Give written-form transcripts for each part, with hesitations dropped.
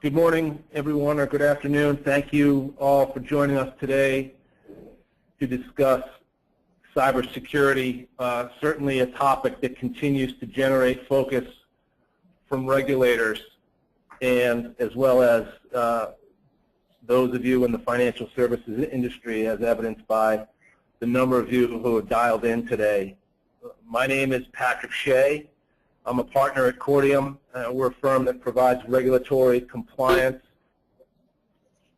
Good morning, everyone, or good afternoon. Thank you all for joining us today to discuss cybersecurity, certainly a topic that continues to generate focus from regulators and as well as those of you in the financial services industry, as evidenced by the number of you who have dialed in today. My name is Patrick Shea. I'm a partner at Cordium. We're a firm that provides regulatory compliance,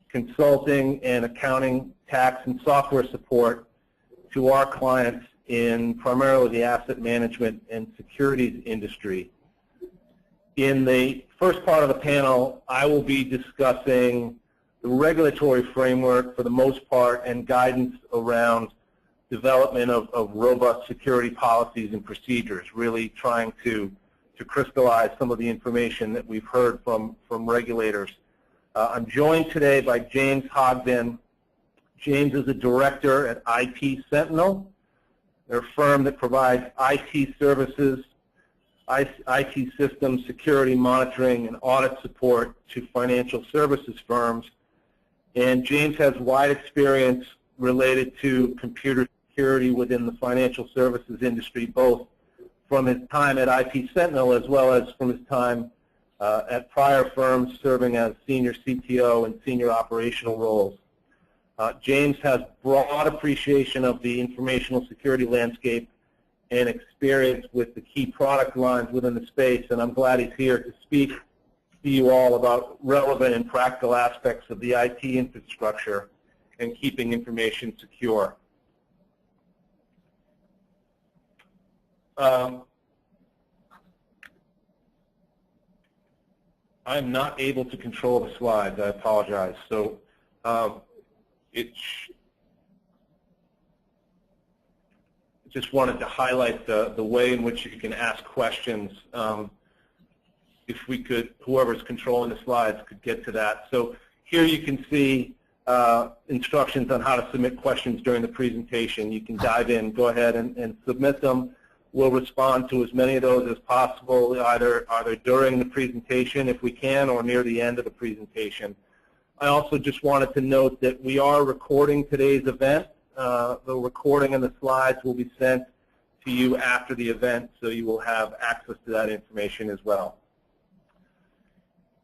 consulting, and accounting, tax, and software support to our clients in primarily the asset management and securities industry. In the first part of the panel, I will be discussing the regulatory framework for the most part and guidance around development of robust security policies and procedures, really trying to crystallize some of the information that we've heard from regulators. I'm joined today by James Hogg. James is a director at IP Sentinel. They're a firm that provides IT services, IT systems, security monitoring, and audit support to financial services firms. And James has wide experience related to computer security within the financial services industry, both from his time at IP Sentinel as well as from his time at prior firms serving as senior CTO and senior operational roles. James has broad appreciation of the informational security landscape and experience with the key product lines within the space, and I'm glad he's here to speak to you all about relevant and practical aspects of the IT infrastructure and keeping information secure. I'm not able to control the slides. I apologize. So just wanted to highlight the way in which you can ask questions. If we could, whoever's controlling the slides could get to that. So here you can see instructions on how to submit questions during the presentation. You can dive in, go ahead and submit them. We'll respond to as many of those as possible, either during the presentation if we can or near the end of the presentation. I also just wanted to note that we are recording today's event. The recording and the slides will be sent to you after the event, so you will have access to that information as well.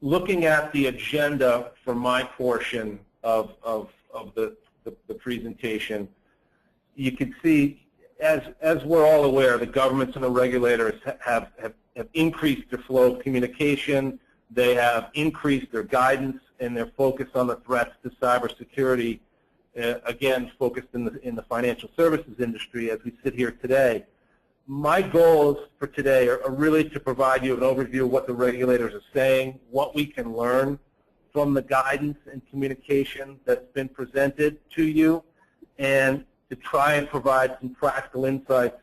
Looking at the agenda for my portion of the presentation, you can see, as we're all aware, the governments and the regulators have increased their flow of communication. They have increased their guidance and their focus on the threats to cybersecurity, again, focused in the financial services industry as we sit here today. My goals for today are really to provide you an overview of what the regulators are saying, what we can learn from the guidance and communication that's been presented to you, and to try and provide some practical insights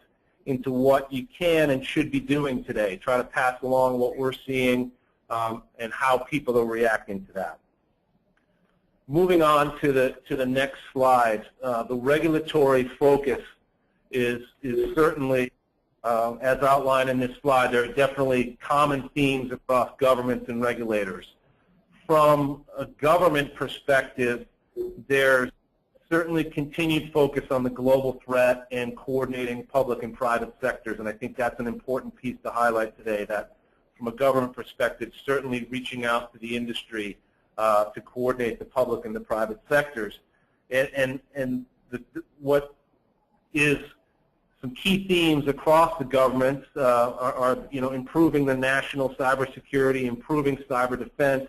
into what you can and should be doing today. Try to pass along what we're seeing and how people are reacting to that. Moving on to the next slide, the regulatory focus is certainly, as outlined in this slide, there are definitely common themes across governments and regulators. From a government perspective, there's certainly continued focus on the global threat and coordinating public and private sectors, and I think that's an important piece to highlight today, that from a government perspective, certainly reaching out to the industry to coordinate the public and the private sectors. What is some key themes across the governments are improving the national cybersecurity, improving cyber defense,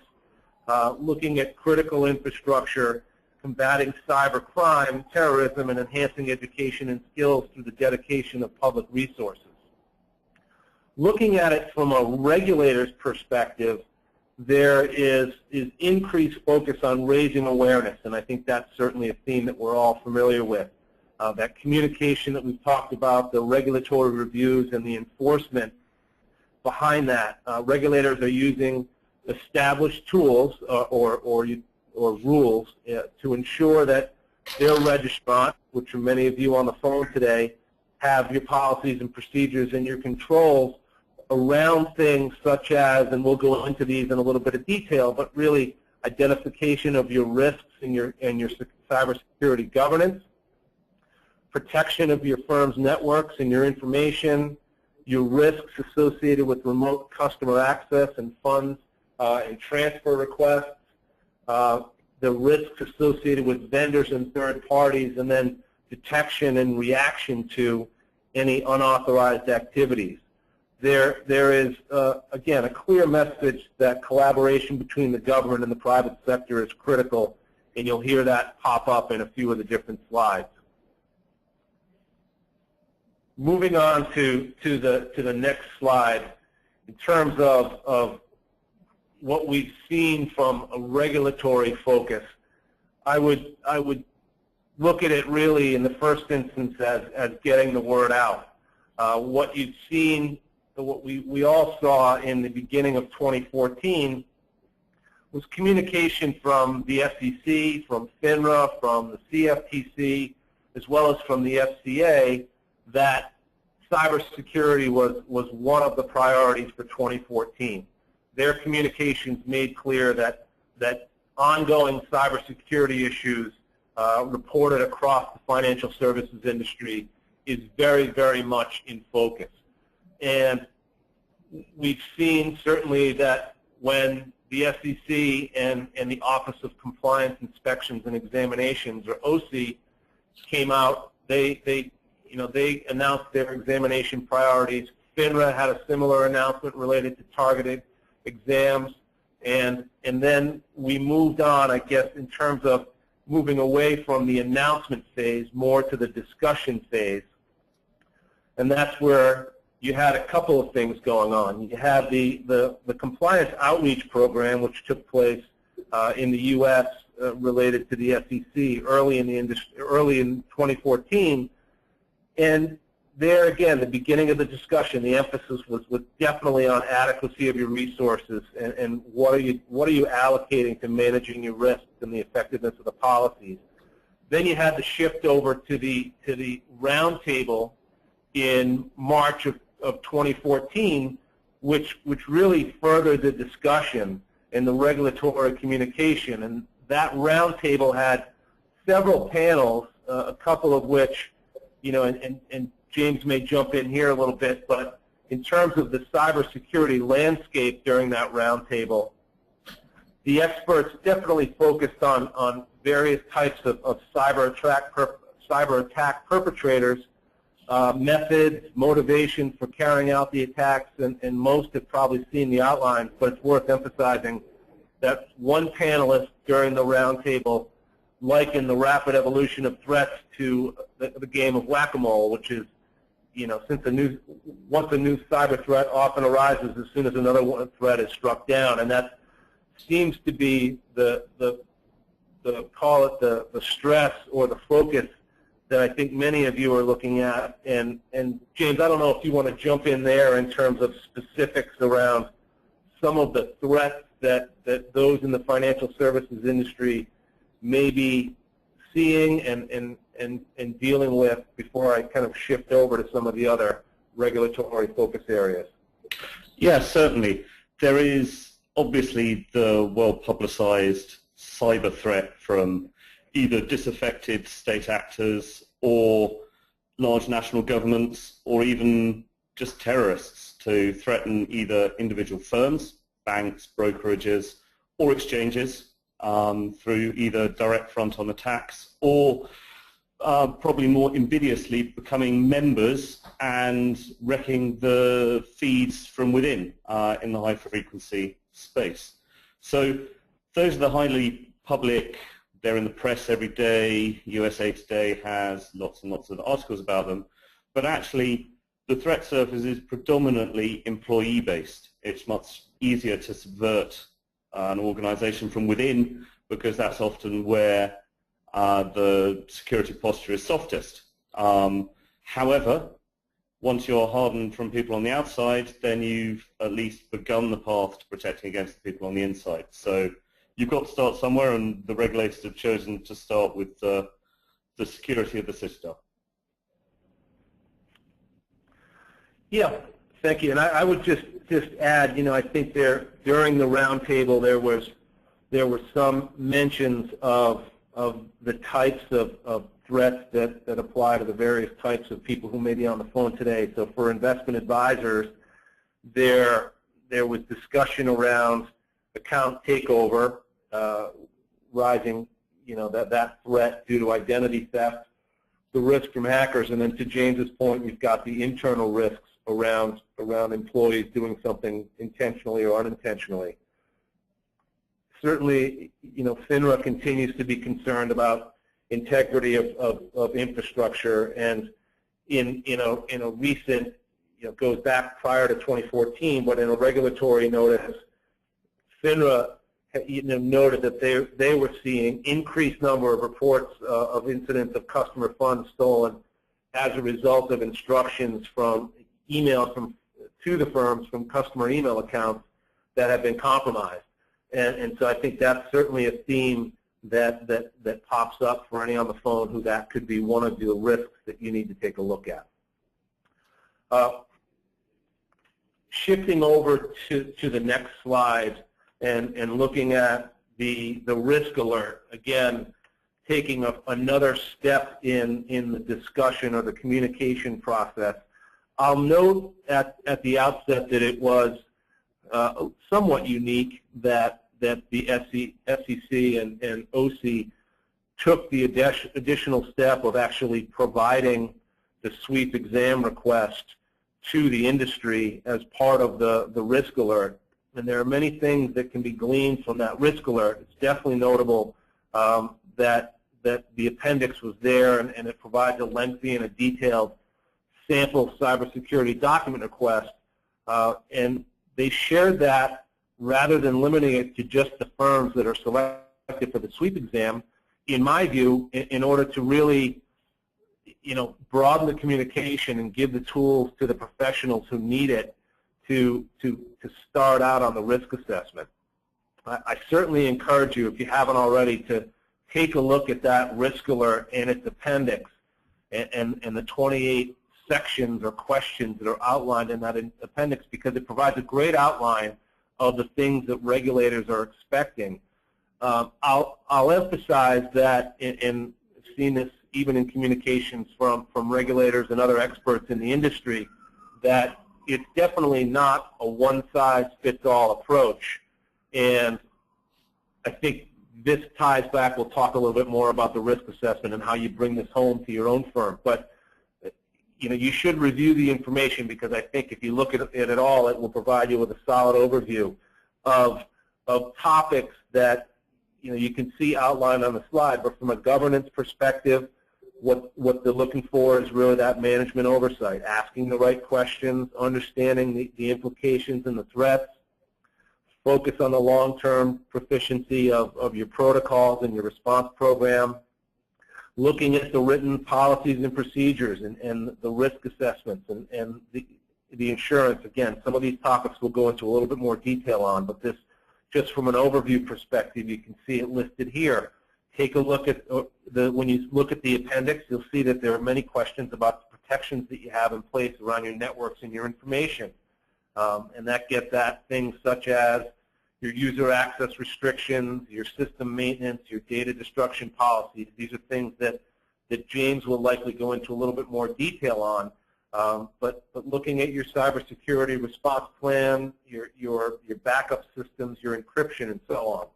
looking at critical infrastructure, combating cyber crime, terrorism, and enhancing education and skills through the dedication of public resources. Looking at it from a regulator's perspective, there is increased focus on raising awareness, and I think that's certainly a theme that we're all familiar with. That communication that we've talked about, the regulatory reviews and the enforcement behind that. Regulators are using established tools or rules to ensure that their registrant, which are many of you on the phone today, have your policies and procedures and your controls around things such as, and we'll go into these in a little bit of detail, but really identification of your risks and your cybersecurity governance, protection of your firm's networks and your information, your risks associated with remote customer access and funds and transfer requests, the risks associated with vendors and third parties, and then detection and reaction to any unauthorized activities. There is, again, a clear message that collaboration between the government and the private sector is critical, and you'll hear that pop up in a few of the different slides. Moving on to the next slide, in terms of what we've seen from a regulatory focus, I would look at it really in the first instance as getting the word out. What you've seen, what we all saw in the beginning of 2014 was communication from the SEC, from FINRA, from the CFTC, as well as from the FCA, that cybersecurity was one of the priorities for 2014. Their communications made clear that ongoing cybersecurity issues reported across the financial services industry is very, very much in focus. And we've seen certainly that when the SEC and the Office of Compliance Inspections and Examinations, or OCIE, came out, they announced their examination priorities. FINRA had a similar announcement related to targeted exams, and then we moved on, I guess, in terms of moving away from the announcement phase more to the discussion phase. And that's where you had a couple of things going on. You had the compliance outreach program, which took place in the U.S. Related to the SEC early in 2014, and there again, the beginning of the discussion, the emphasis was definitely on adequacy of your resources and what are you allocating to managing your risks and the effectiveness of the policies. Then you had the shift over to the roundtable in March of 2014, which really furthered the discussion and the regulatory communication. And that roundtable had several panels, a couple of which, and James may jump in here a little bit, but in terms of the cybersecurity landscape during that roundtable, the experts definitely focused on various types of cyber attack perpetrators, methods, motivation for carrying out the attacks, and most have probably seen the outlines, but it's worth emphasizing that one panelist during the roundtable likened the rapid evolution of threats to the game of whack-a-mole, which is, once a new cyber threat often arises as soon as another threat is struck down, and that seems to be the stress or the focus that I think many of you are looking at. And James, I don't know if you want to jump in there in terms of specifics around some of the threats that those in the financial services industry may be seeing and dealing with before I kind of shift over to some of the other regulatory focus areas. Yes, certainly. There is obviously the well-publicized cyber threat from either disaffected state actors or large national governments or even just terrorists to threaten either individual firms, banks, brokerages, or exchanges through either direct front-on attacks or probably more invidiously becoming members and wrecking the feeds from within in the high-frequency space. So those are the highly public. They're in the press every day. USA Today has lots and lots of articles about them. But actually, the threat surface is predominantly employee-based. It's much easier to subvert an organization from within because that's often where the security posture is softest. However, once you're hardened from people on the outside, then you've at least begun the path to protecting against the people on the inside. So you've got to start somewhere, and the regulators have chosen to start with the security of the system. Yeah, Thank you. And I would just add, I think during the roundtable there were some mentions of the types of threats that apply to the various types of people who may be on the phone today. So for investment advisors, there was discussion around account takeover, rising, that threat due to identity theft, the risk from hackers, and then to James's point, we've got the internal risks around employees doing something intentionally or unintentionally. Certainly, FINRA continues to be concerned about integrity of infrastructure, and in a recent, goes back prior to 2014, but in a regulatory notice, FINRA noted that they were seeing increased number of reports of incidents of customer funds stolen as a result of instructions from emails to the firms from customer email accounts that have been compromised. And so I think that's certainly a theme that pops up for any on the phone who that could be one of the risks that you need to take a look at. Shifting over to the next slide and looking at the risk alert, again, taking another step in the discussion or the communication process. I'll note at the outset that it was somewhat unique that the SEC and OCIE took the additional step of actually providing the sweep exam request to the industry as part of the risk alert. And there are many things that can be gleaned from that risk alert. It's definitely notable that the appendix was there, and it provides a lengthy and a detailed sample cybersecurity document request. And they shared that rather than limiting it to just the firms that are selected for the sweep exam, in my view, in order to really broaden the communication and give the tools to the professionals who need it to start out on the risk assessment. I certainly encourage you, if you haven't already, to take a look at that risk alert and its appendix and the 28 sections or questions that are outlined in that appendix, because it provides a great outline of the things that regulators are expecting. I'll emphasize that, and I've seen this even in communications from regulators and other experts in the industry, that it's definitely not a one-size-fits-all approach. And I think this ties back, we'll talk a little bit more about the risk assessment and how you bring this home to your own firm. But you should review the information, because I think if you look at it at all, it will provide you with a solid overview of topics that you can see outlined on the slide. But from a governance perspective, what they're looking for is really that management oversight, asking the right questions, understanding the implications and the threats, focus on the long-term proficiency of your protocols and your response program, looking at the written policies and procedures and the risk assessments and the insurance. Again, some of these topics we'll go into a little bit more detail on, but this, just from an overview perspective, you can see it listed here. Take a look at when you look at the appendix, you'll see that there are many questions about the protections that you have in place around your networks and your information. And that gets at things such as your user access restrictions, your system maintenance, your data destruction policies. These are things that James will likely go into a little bit more detail on. But looking at your cybersecurity response plan, your backup systems, your encryption, and so on.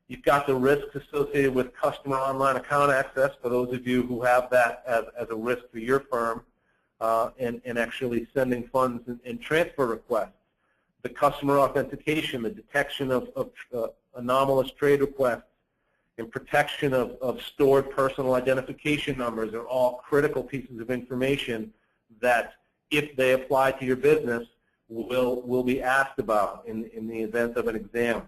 You've got the risks associated with customer online account access, for those of you who have that as a risk for your firm, and actually sending funds and transfer requests. The customer authentication, the detection of anomalous trade requests, and protection of stored personal identification numbers are all critical pieces of information that, if they apply to your business, will be asked about in the event of an exam.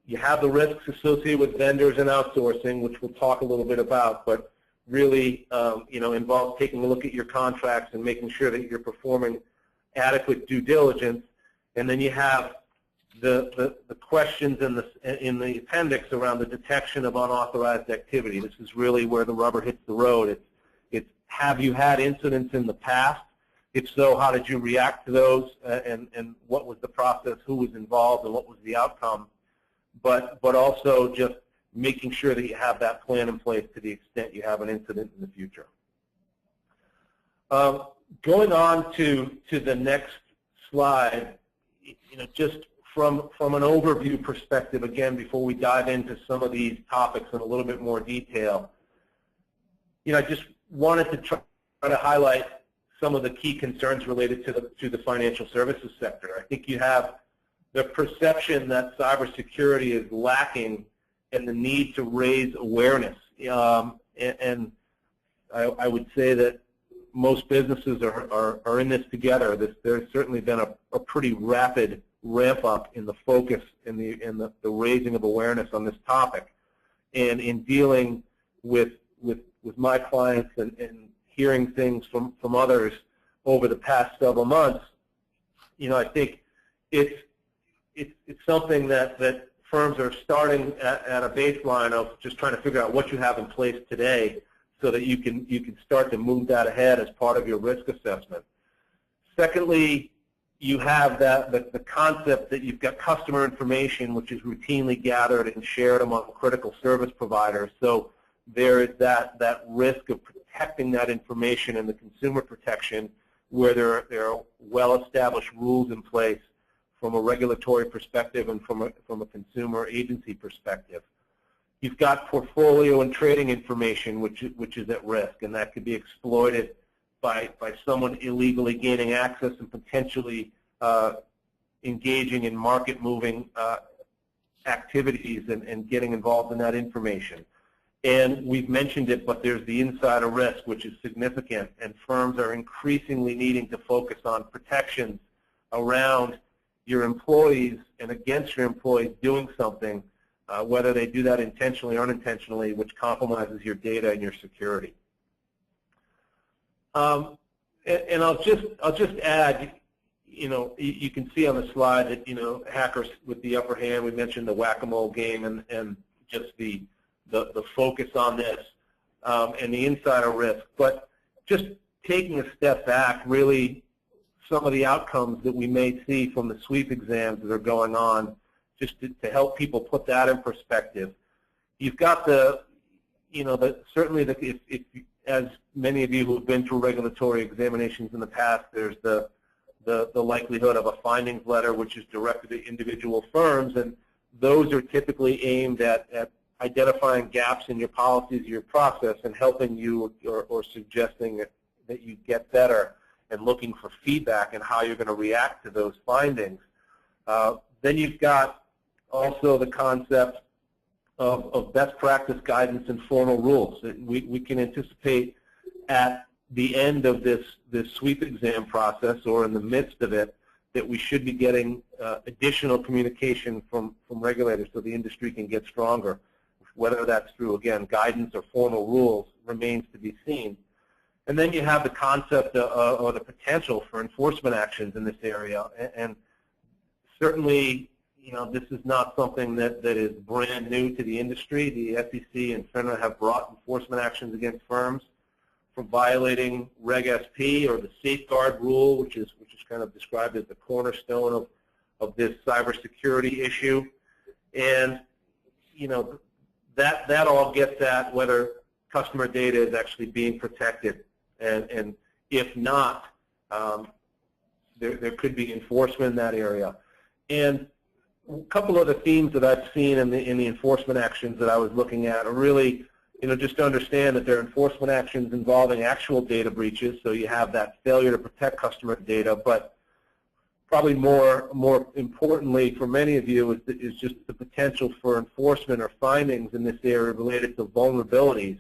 You have the risks associated with vendors and outsourcing, which we'll talk a little bit about, but really involves taking a look at your contracts and making sure that you're performing adequate due diligence. And then you have the questions in the appendix around the detection of unauthorized activity. This is really where the rubber hits the road. It's have you had incidents in the past If so, how did you react to those, and what was the process, who was involved, and what was the outcome? But also just making sure that you have that plan in place to the extent you have an incident in the future. Going on to the next slide, just from an overview perspective, again, before we dive into some of these topics in a little bit more detail, I just wanted to try to highlight some of the key concerns related to the financial services sector. I think you have the perception that cybersecurity is lacking and the need to raise awareness. And I would say that most businesses are in this together. There's certainly been a pretty rapid ramp up in the focus in the raising of awareness on this topic. And in dealing with my clients and hearing things from others over the past several months, I think it's something that firms are starting at a baseline of just trying to figure out what you have in place today so that you can start to move that ahead as part of your risk assessment. Secondly, you have the concept that you've got customer information which is routinely gathered and shared among critical service providers. So there is that risk of protecting that information and the consumer protection where there are well-established rules in place from a regulatory perspective and from a consumer agency perspective. You've got portfolio and trading information which is at risk, and that could be exploited by someone illegally gaining access and potentially engaging in market-moving activities and getting involved in that information. And we've mentioned it, but there's the insider risk, which is significant, and firms are increasingly needing to focus on protections around your employees and against your employees doing something, whether they do that intentionally or unintentionally, which compromises your data and your security. And I'll just add, you can see on the slide that hackers with the upper hand. We mentioned the whack-a-mole game and just the focus on this and the insider risk. But just taking a step back, really, some of the outcomes that we may see from the sweep exams that are going on, just to help people put that in perspective. You've got certainly as many of you who have been through regulatory examinations in the past, there's the likelihood of a findings letter which is directed to individual firms, and those are typically aimed at identifying gaps in your policies, your process, and helping you or suggesting that you get better and looking for feedback and how you're going to react to those findings. Then you've got also the concept of best practice guidance and formal rules. We can anticipate at the end of this sweep exam process or in the midst of it that we should be getting additional communication from regulators so the industry can get stronger. Whether that's through, again, guidance or formal rules remains to be seen. And then you have the concept or the potential for enforcement actions in this area. And certainly, this is not something that is brand new to the industry. The SEC and FINRA have brought enforcement actions against firms for violating Reg SP or the safeguard rule, which is kind of described as the cornerstone of this cybersecurity issue. And that all gets at whether customer data is actually being protected, and if not, there could be enforcement in that area. And a couple of the themes that I've seen in the enforcement actions that I was looking at are really, just to understand that there are enforcement actions involving actual data breaches, so you have that failure to protect customer data, but probably more importantly for many of you is just the potential for enforcement or findings in this area related to vulnerabilities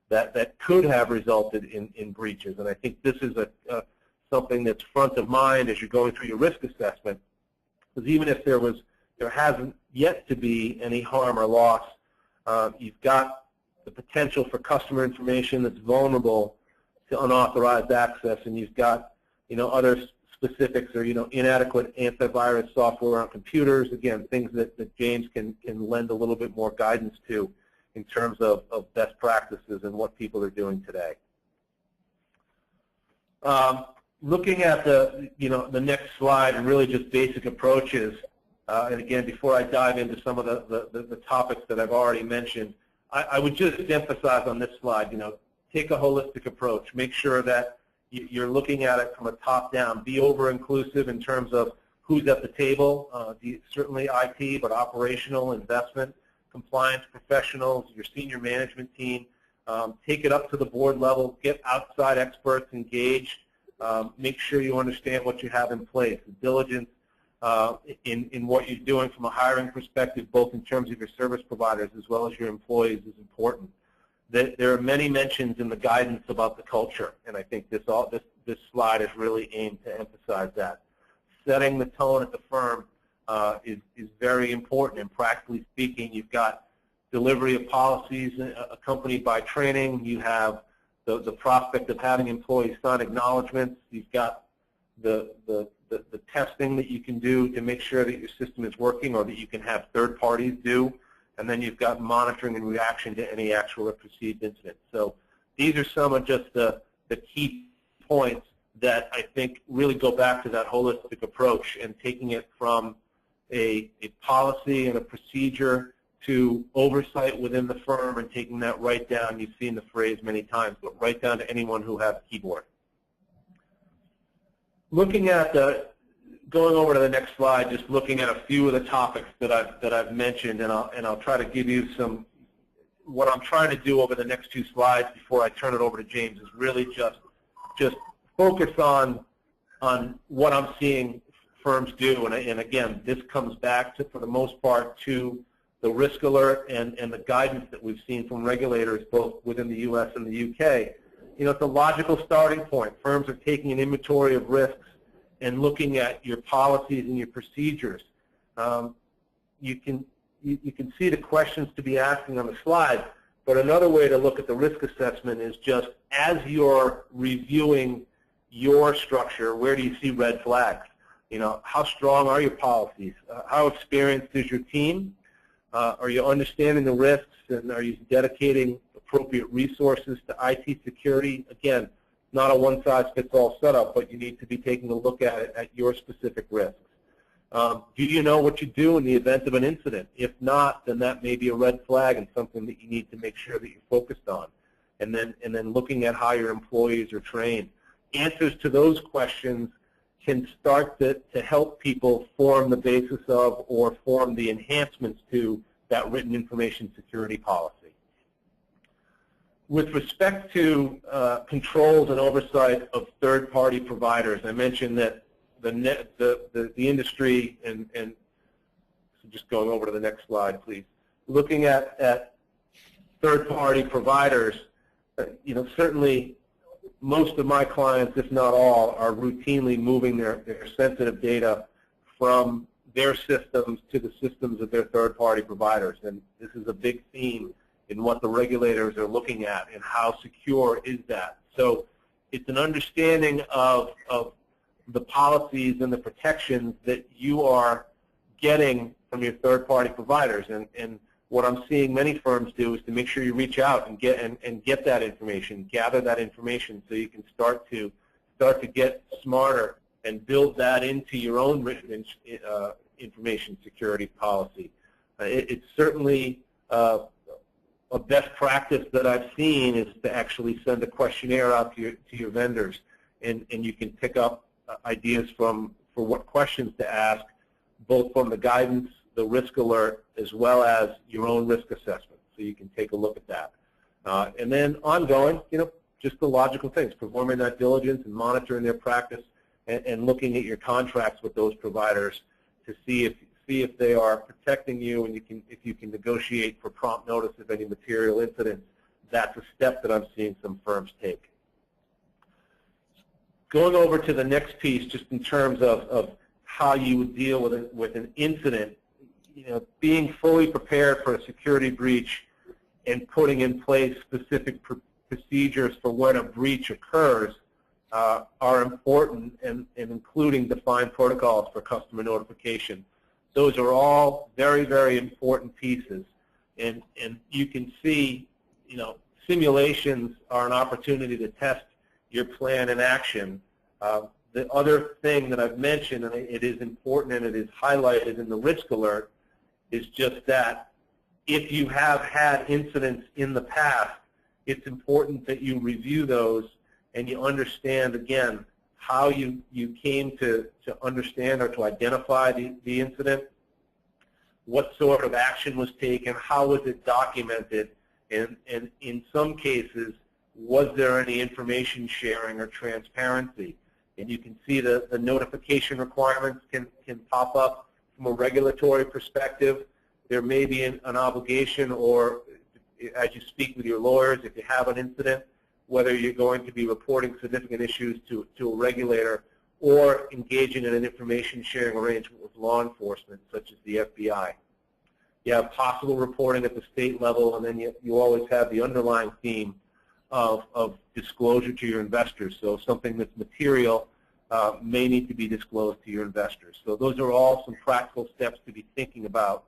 that could have resulted in breaches. And I think this is something that's front of mind as you're going through your risk assessment, because even if there hasn't yet to be any harm or loss, you've got the potential for customer information that's vulnerable to unauthorized access, and you've got other specifics or inadequate antivirus software on computers. Again, things that James can lend a little bit more guidance to in terms of best practices and what people are doing today. Looking at the next slide and really just basic approaches, and again, before I dive into some of the topics that I've already mentioned, I would just emphasize on this slide, take a holistic approach. Make sure that you're looking at it from a top-down. Be over-inclusive in terms of who's at the table, certainly IT, but operational, investment, compliance professionals, your senior management team. Take it up to the board level. Get outside experts engaged. Make sure you understand what you have in place. The diligence in what you're doing from a hiring perspective, both in terms of your service providers as well as your employees, is important. There are many mentions in the guidance about the culture, and I think this slide is really aimed to emphasize that. Setting the tone at the firm is very important, and practically speaking, you've got delivery of policies accompanied by training. You have the prospect of having employees sign acknowledgments. You've got the testing that you can do to make sure that your system is working, or that you can have third parties do. And then you've got monitoring and reaction to any actual or perceived incident. So these are some of just the key points that I think really go back to that holistic approach, and taking it from a policy and a procedure to oversight within the firm, and taking that right down. You've seen the phrase many times, but right down to anyone who has a keyboard. Looking at going over to the next slide, just looking at a few of the topics that I've mentioned, and I'll try to give you some. What I'm trying to do over the next two slides before I turn it over to James is really just focus on what I'm seeing firms do, and again, this comes back to, for the most part, to the risk alert and the guidance that we've seen from regulators both within the U.S. and the U.K. It's a logical starting point. Firms are taking an inventory of risks and looking at your policies and your procedures. You can see the questions to be asking on the slide, but another way to look at the risk assessment is just as you're reviewing your structure, where do you see red flags? How strong are your policies? How experienced is your team? Are you understanding the risks, and are you dedicating appropriate resources to IT security? Again, not a one-size-fits-all setup, but you need to be taking a look at it at your specific risks. Do you know what you do in the event of an incident? If not, then that may be a red flag and something that you need to make sure that you're focused on. And then looking at how your employees are trained. Answers to those questions can start to help people form the basis of, or form the enhancements to, that written information security policy. With respect to controls and oversight of third-party providers, I mentioned that the industry, and so just going over to the next slide, please. Looking at third-party providers, certainly most of my clients, if not all, are routinely moving their sensitive data from their systems to the systems of their third-party providers, and this is a big theme in what the regulators are looking at, and how secure is that. So it's an understanding of the policies and the protections that you are getting from your third-party providers, and what I'm seeing many firms do is to make sure you reach out and get that information, gather that information, so you can start to get smarter and build that into your own written information security policy. It's certainly a best practice that I've seen is to actually send a questionnaire out to your vendors, and you can pick up ideas for what questions to ask, both from the guidance, the risk alert, as well as your own risk assessment. So you can take a look at that. And then ongoing, just the logical things, performing that diligence and monitoring their practice, and looking at your contracts with those providers to see if they are protecting you, and if you can negotiate for prompt notice of any material incidents. That's a step that I'm seeing some firms take. Going over to the next piece, just in terms of how you would deal with an incident, being fully prepared for a security breach and putting in place specific procedures for when a breach occurs are important, and including defined protocols for customer notification. Those are all very, very important pieces, and you can see, simulations are an opportunity to test your plan in action, The other thing that I've mentioned, and it is important and it is highlighted in the risk alert, is just that if you have had incidents in the past, it's important that you review those and you understand, again, how you came to understand or to identify the incident, what sort of action was taken, how was it documented, and in some cases, was there any information sharing or transparency? And you can see the notification requirements can pop up from a regulatory perspective. There may be an obligation, or as you speak with your lawyers, if you have an incident, whether you're going to be reporting significant issues to a regulator or engaging in an information sharing arrangement with law enforcement, such as the FBI. You have possible reporting at the state level, and then you always have the underlying theme of disclosure to your investors. So something that's material may need to be disclosed to your investors. So those are all some practical steps to be thinking about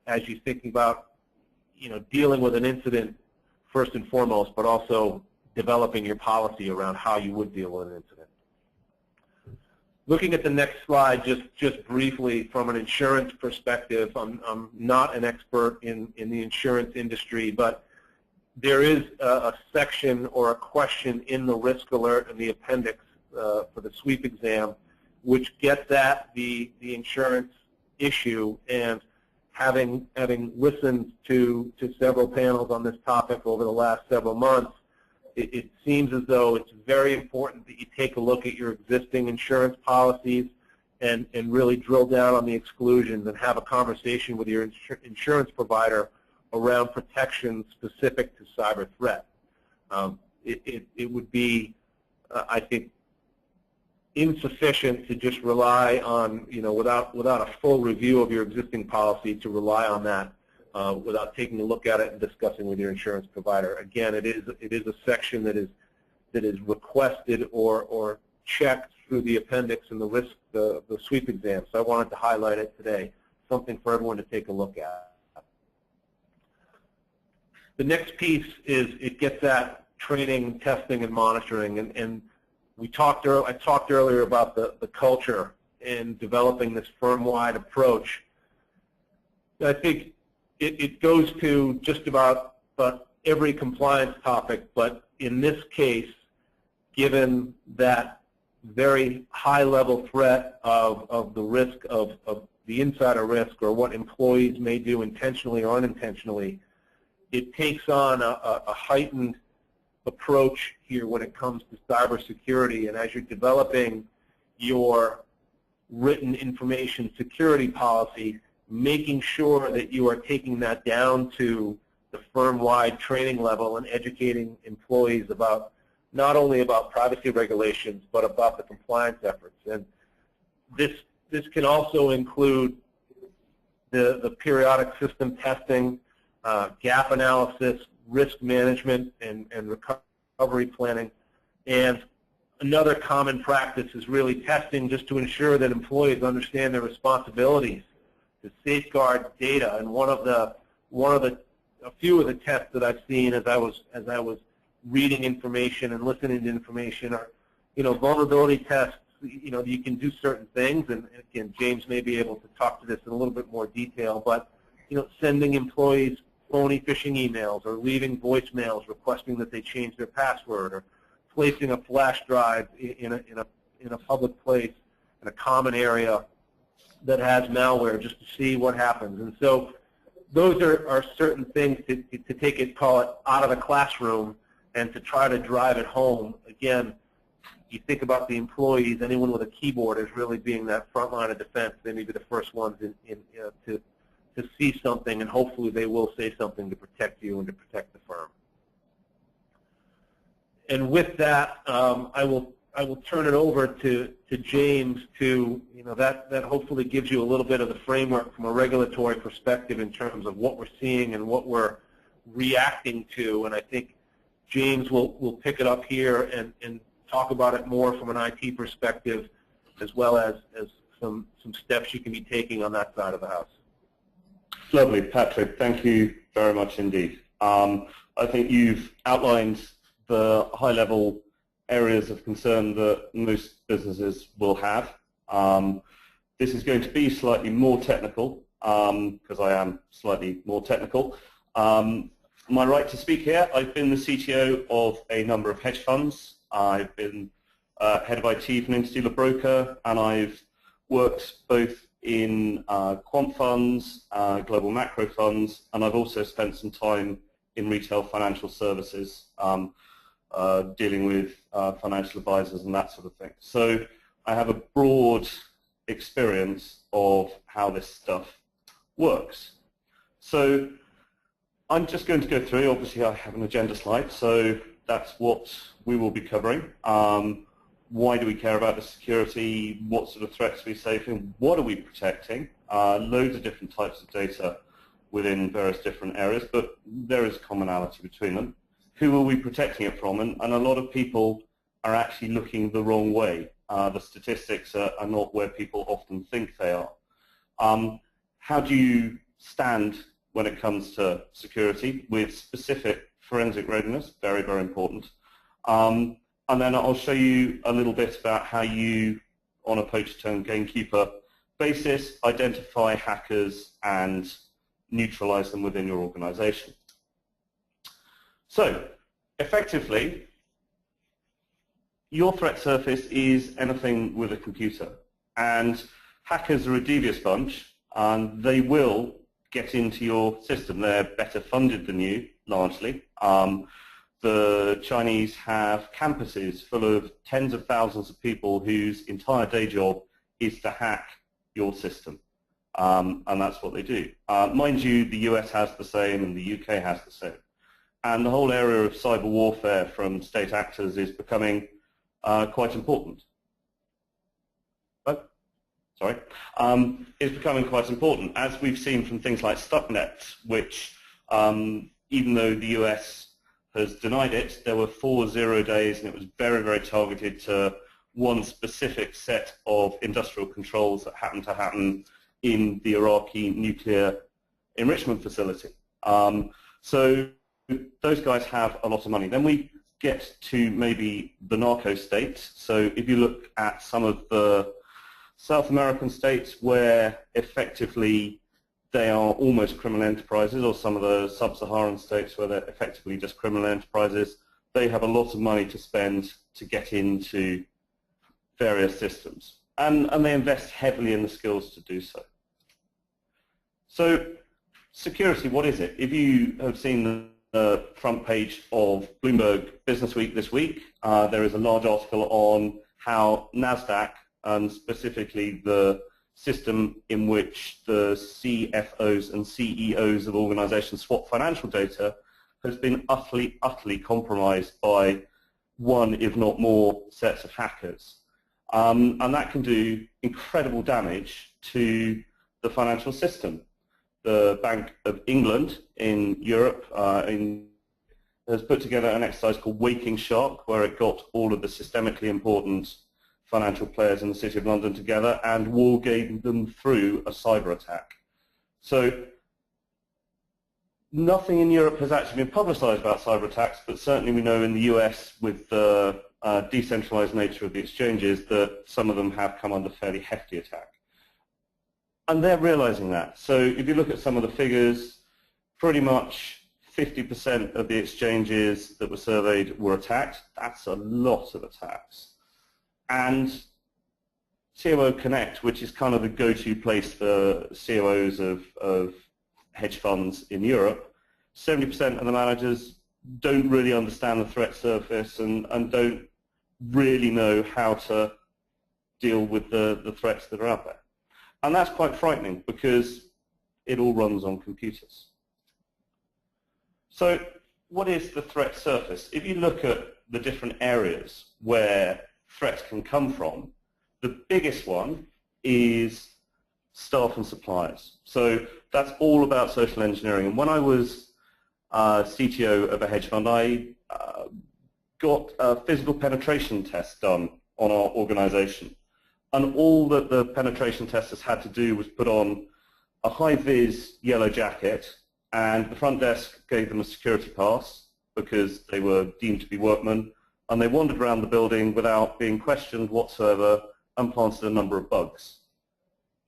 as you're thinking about, dealing with an incident first and foremost, but also developing your policy around how you would deal with an incident. Looking at the next slide, just briefly from an insurance perspective, I'm not an expert in the insurance industry, but there is a section or a question in the risk alert and the appendix for the sweep exam, which gets at the insurance issue. And having listened to several panels on this topic over the last several months, it seems as though it's very important that you take a look at your existing insurance policies and really drill down on the exclusions and have a conversation with your insurance provider around protection specific to cyber threat. It would be, I think, insufficient to just rely on, without a full review of your existing policy, to rely on that without taking a look at it and discussing with your insurance provider. Again, it is a section that is requested or checked through the appendix and the sweep exam. So I wanted to highlight it today, something for everyone to take a look at. The next piece is it gets at training, testing, and monitoring. And I talked earlier about the culture in developing this firm-wide approach. I think it goes to just about every compliance topic, but in this case, given that very high-level threat of the risk of the insider risk or what employees may do intentionally or unintentionally, it takes on a heightened approach here when it comes to cybersecurity. And as you're developing your written information security policy, making sure that you are taking that down to the firm-wide training level and educating employees about not only about privacy regulations, but about the compliance efforts. And this can also include the periodic system testing, gap analysis, risk management, and recovery planning. And another common practice is really testing just to ensure that employees understand their responsibilities to safeguard data. And a few of the tests that I've seen as I was reading information and listening to information are, vulnerability tests. You can do certain things, and again, James may be able to talk to this in a little bit more detail, but sending employees phony phishing emails or leaving voicemails requesting that they change their password, or placing a flash drive in a public place in a common area that has malware just to see what happens. And so those are certain things to take it, call it, out of the classroom and to try to drive it home. Again, you think about the employees, anyone with a keyboard is really being that front line of defense. They may be the first ones to see something, and hopefully they will say something to protect you and to protect the firm. And with that, I will turn it over to James to, that hopefully gives you a little bit of the framework from a regulatory perspective in terms of what we're seeing and what we're reacting to. And I think James will pick it up here and talk about it more from an IT perspective, as well as some steps you can be taking on that side of the house. Lovely, Patrick. Thank you very much indeed. I think you've outlined the high-level areas of concern that most businesses will have. This is going to be slightly more technical, because I am slightly more technical. My right to speak here, I've been the CTO of a number of hedge funds. I've been head of IT for an interdealer broker, and I've worked both in quant funds, global macro funds, and I've also spent some time in retail financial services, dealing with financial advisors and that sort of thing. So I have a broad experience of how this stuff works. So I'm just going to go through, obviously I have an agenda slide, so that's what we will be covering. Why do we care about the security? What sort of threats are we saving? What are we protecting? Loads of different types of data within various different areas, but there is commonality between them. Who are we protecting it from? And a lot of people are actually looking the wrong way. The statistics are not where people often think they are. How do you stand when it comes to security with specific forensic readiness? Very, very important. And then I'll show you a little bit about how you, on a poacher-turned-gamekeeper basis, identify hackers and neutralize them within your organization. So, effectively, your threat surface is anything with a computer. And hackers are a devious bunch, and they will get into your system. They're better funded than you, largely. The Chinese have campuses full of tens of thousands of people whose entire day job is to hack your system. And that's what they do. Mind you, the US has the same and the UK has the same. And the whole area of cyber warfare from state actors is becoming quite important. Is becoming quite important, as we've seen from things like Stuxnet, which, even though the US has denied it, there were 4 0 days, and it was very, very targeted to one specific set of industrial controls that happened to happen in the Iraqi nuclear enrichment facility. So those guys have a lot of money. Then we get to maybe the narco states. So if you look at some of the South American states where effectively they are almost criminal enterprises, or some of the sub-Saharan states where they're effectively just criminal enterprises, they have a lot of money to spend to get into various systems. And they invest heavily in the skills to do so. So security, what is it? If you have seen the front page of Bloomberg Businessweek this week, there is a large article on how NASDAQ, and specifically the system in which the CFOs and CEOs of organizations swap financial data, has been utterly, utterly compromised by one, if not more, sets of hackers. And that can do incredible damage to the financial system. The Bank of England in Europe has put together an exercise called Waking Shark, where it got all of the systemically important financial players in the City of London together and war gamed them through a cyber attack. So nothing in Europe has actually been publicized about cyber attacks, but certainly we know in the US, with the decentralized nature of the exchanges, that some of them have come under fairly hefty attack. And they're realizing that. So if you look at some of the figures, pretty much 50% of the exchanges that were surveyed were attacked. That's a lot of attacks. And COO Connect, which is kind of the go-to place for COOs of hedge funds in Europe, 70% of the managers don't really understand the threat surface and don't really know how to deal with the threats that are out there. And that's quite frightening because it all runs on computers. So what is the threat surface? If you look at the different areas where threats can come from, the biggest one is staff and suppliers. So that's all about social engineering. And when I was CTO of a hedge fund, I got a physical penetration test done on our organization. And all that the penetration testers had to do was put on a high-vis yellow jacket, and the front desk gave them a security pass because they were deemed to be workmen. and they wandered around the building without being questioned whatsoever and planted a number of bugs.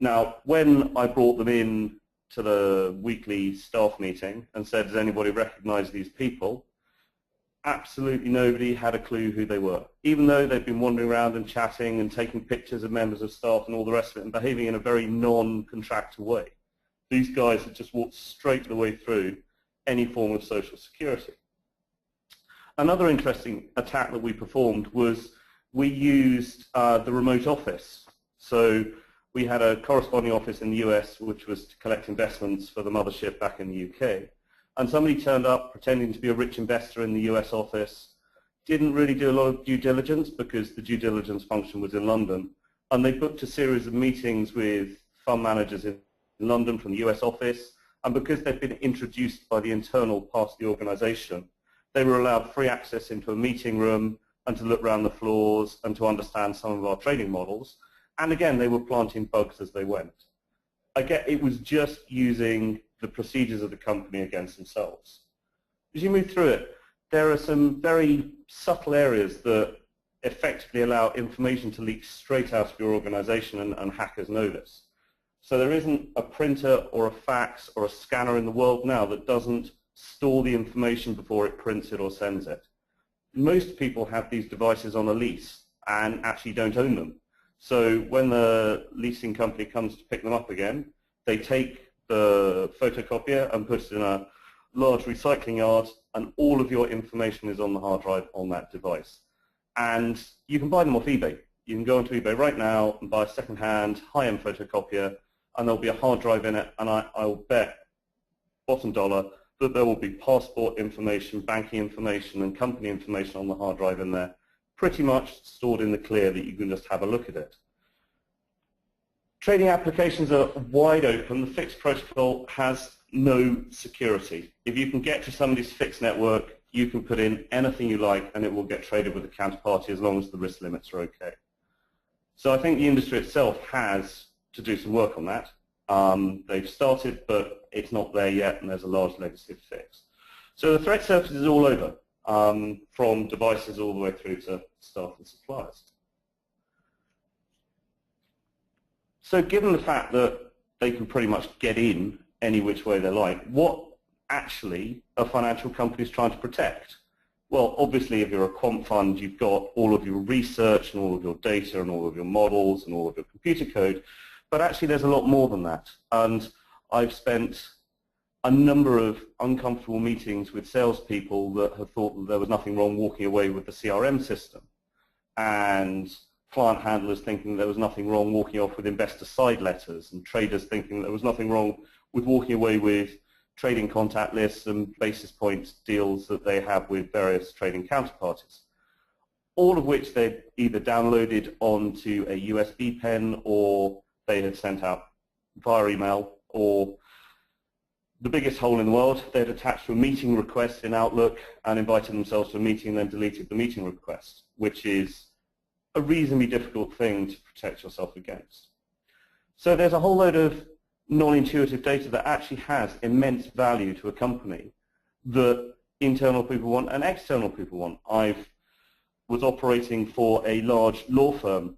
Now, when I brought them in to the weekly staff meeting and said, does anybody recognize these people? Absolutely nobody had a clue who they were, even though they'd been wandering around and chatting and taking pictures of members of staff and all the rest of it and behaving in a very non-contractual way. These guys had just walked straight the way through any form of social security. Another interesting attack that we performed was we used the remote office. So we had a corresponding office in the US which was to collect investments for the mothership back in the UK. And somebody turned up pretending to be a rich investor in the US office, didn't really do a lot of due diligence because the due diligence function was in London. And they booked a series of meetings with fund managers in London from the US office. And because they'd been introduced by the internal part of the organization, they were allowed free access into a meeting room and to look around the floors and to understand some of our trading models. And again, they were planting bugs as they went. Again, it was just using the procedures of the company against themselves. As you move through it, there are some very subtle areas that effectively allow information to leak straight out of your organization, and hackers know this. So there isn't a printer or a fax or a scanner in the world now that doesn't store the information before it prints it or sends it. Most people have these devices on a lease and actually don't own them. So when the leasing company comes to pick them up again, they take the photocopier and put it in a large recycling yard, and all of your information is on the hard drive on that device. And you can buy them off eBay. You can go onto eBay right now and buy a second-hand, high-end photocopier, and there'll be a hard drive in it, and I will bet bottom dollar that there will be passport information, banking information, and company information on the hard drive in there, pretty much stored in the clear that you can just have a look at it. Trading applications are wide open. The fixed protocol has no security. If you can get to somebody's fixed network, you can put in anything you like and it will get traded with a counterparty as long as the risk limits are okay. So I think the industry itself has to do some work on that. They've started, but it's not there yet, and there's a large legacy to fix. So the threat surface is all over, from devices all the way through to staff and suppliers. So given the fact that they can pretty much get in any which way they like, what actually are financial companies trying to protect? Well, obviously, if you're a quant fund, you've got all of your research and all of your data and all of your models and all of your computer code, but actually there's a lot more than that. And I've spent a number of uncomfortable meetings with salespeople that have thought that there was nothing wrong walking away with the CRM system, and client handlers thinking there was nothing wrong walking off with investor side letters, and traders thinking there was nothing wrong with walking away with trading contact lists and basis point deals that they have with various trading counterparties, all of which they've either downloaded onto a USB pen or they had sent out via email, or the biggest hole in the world, they'd attached to a meeting request in Outlook and invited themselves to a meeting and then deleted the meeting request, which is a reasonably difficult thing to protect yourself against. So there's a whole load of non-intuitive data that actually has immense value to a company that internal people want and external people want. I was operating for a large law firm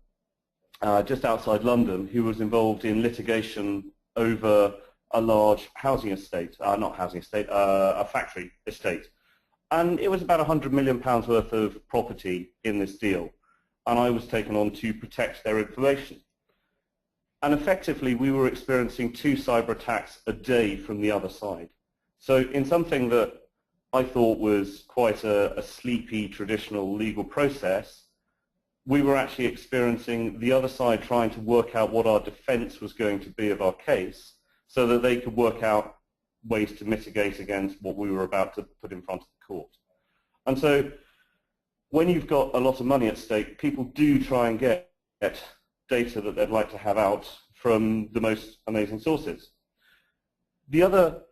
just outside London who was involved in litigation over a large housing estate, not housing estate, a factory estate. And it was about £100 million worth of property in this deal. And I was taken on to protect their information. And effectively, we were experiencing 2 cyber attacks a day from the other side. So in something that I thought was quite a sleepy, traditional legal process, we were actually experiencing the other side trying to work out what our defense was going to be of our case so that they could work out ways to mitigate against what we were about to put in front of the court. And so when you've got a lot of money at stake, people do try and get data that they'd like to have out from the most amazing sources. The other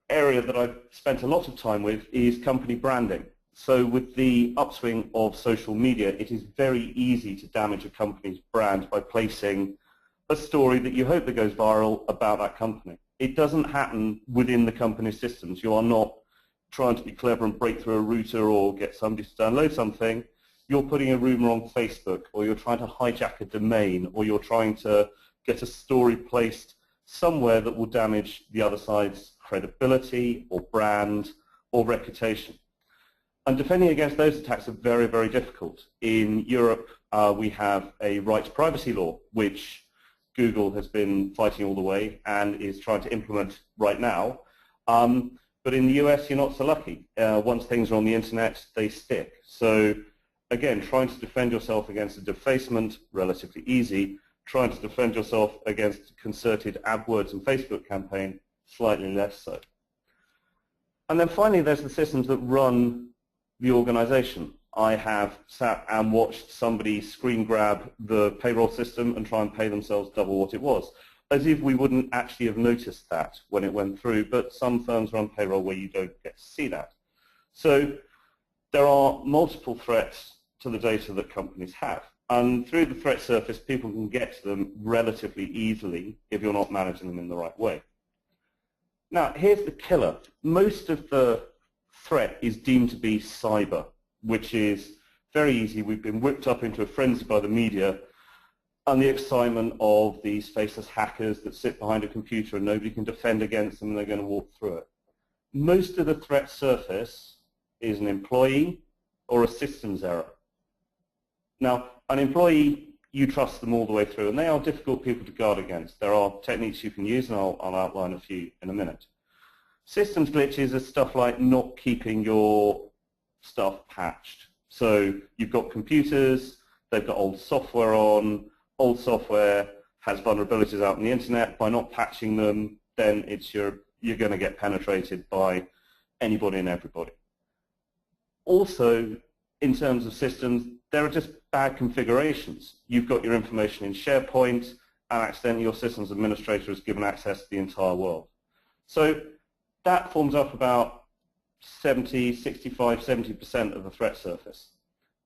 area that I've spent a lot of time with is company branding. So with the upswing of social media, it is very easy to damage a company's brand by placing a story that you hope that goes viral about that company. It doesn't happen within the company's systems. You are not trying to be clever and break through a router or get somebody to download something. you're putting a rumor on Facebook, or you're trying to hijack a domain, or you're trying to get a story placed somewhere that will damage the other side's credibility or brand or reputation. And defending against those attacks are very, very difficult. In Europe, we have a right to privacy law, which Google has been fighting all the way and is trying to implement right now. But in the US, you're not so lucky. Once things are on the internet, they stick. So again, trying to defend yourself against a defacement, relatively easy. Trying to defend yourself against a concerted AdWords and Facebook campaign, slightly less so. And then finally, there's the systems that run the organization. I have sat and watched somebody screen grab the payroll system and try and pay themselves double what it was, as if we wouldn't actually have noticed that when it went through, but some firms run payroll where you don't get to see that. So there are multiple threats to the data that companies have. And through the threat surface, people can get to them relatively easily if you're not managing them in the right way. Now, here's the killer. Most of the threat is deemed to be cyber, which is very easy. We've been whipped up into a frenzy by the media and the excitement of these faceless hackers that sit behind a computer and nobody can defend against them and they're going to walk through it. Most of the threat surface is an employee or a systems error. Now, an employee, you trust them all the way through, and they are difficult people to guard against. There are techniques you can use, and I'll outline a few in a minute. Systems glitches are stuff like not keeping your stuff patched. So you've got computers, they've got old software on, old software has vulnerabilities out on the internet. By not patching them, then you're going to get penetrated by anybody and everybody. Also, in terms of systems, there are just bad configurations. You've got your information in SharePoint, and accidentally your systems administrator has given access to the entire world. So that forms up about 70% of the threat surface.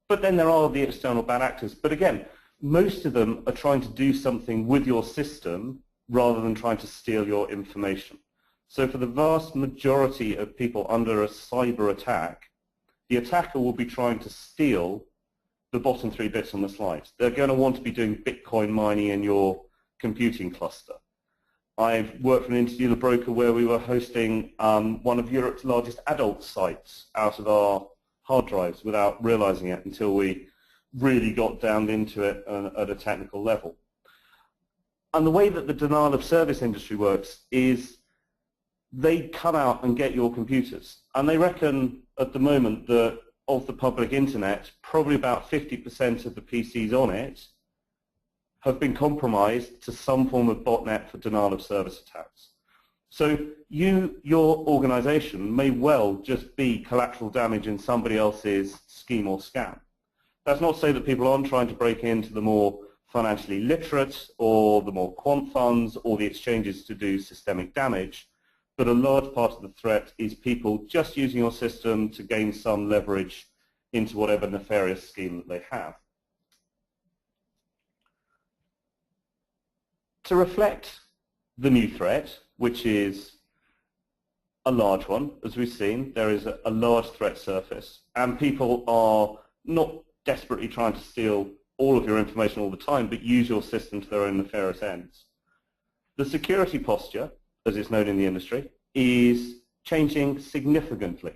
But then there are the external bad actors. But again, most of them are trying to do something with your system rather than trying to steal your information. So for the vast majority of people under a cyber attack, the attacker will be trying to steal the bottom 3 bits on the slides. They're going to want to be doing Bitcoin mining in your computing cluster. I've worked for an interdealer broker where we were hosting one of Europe's largest adult sites out of our hard drives without realizing it until we really got down into it at a technical level. And the way that the denial of service industry works is they come out and get your computers. And they reckon at the moment that of the public internet, probably about 50% of the PCs on it have been compromised to some form of botnet for denial of service attacks. So your organization may well just be collateral damage in somebody else's scheme or scam. That's not to say that people aren't trying to break into the more financially literate or the more quant funds or the exchanges to do systemic damage, but a large part of the threat is people just using your system to gain some leverage into whatever nefarious scheme that they have. To reflect the new threat, which is a large one, as we've seen, there is a large threat surface, and people are not desperately trying to steal all of your information all the time, but use your system to their own nefarious ends. The security posture, as it's known in the industry, is changing significantly.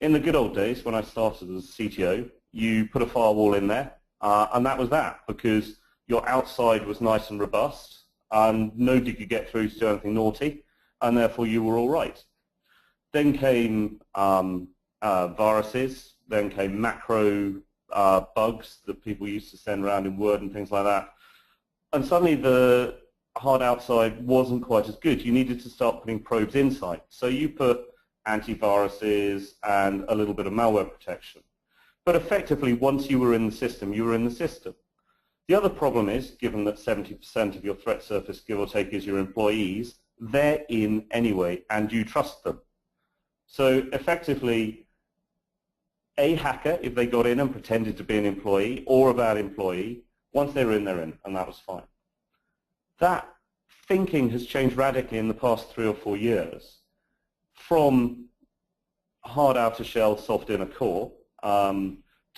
In the good old days, when I started as a CTO, you put a firewall in there, and that was that, because your outside was nice and robust, and nobody could get through to do anything naughty, and therefore you were all right. Then came viruses, then came macro bugs that people used to send around in Word and things like that, and suddenly the hard outside wasn't quite as good. You needed to start putting probes inside. So you put antiviruses and a little bit of malware protection. But effectively, once you were in the system, you were in the system. The other problem is, given that 70% of your threat surface, give or take, is your employees, they're in anyway, and you trust them. So effectively, a hacker, if they got in and pretended to be an employee or a bad employee, once they're in, and that was fine. That thinking has changed radically in the past 3 or 4 years from hard outer shell, soft inner core,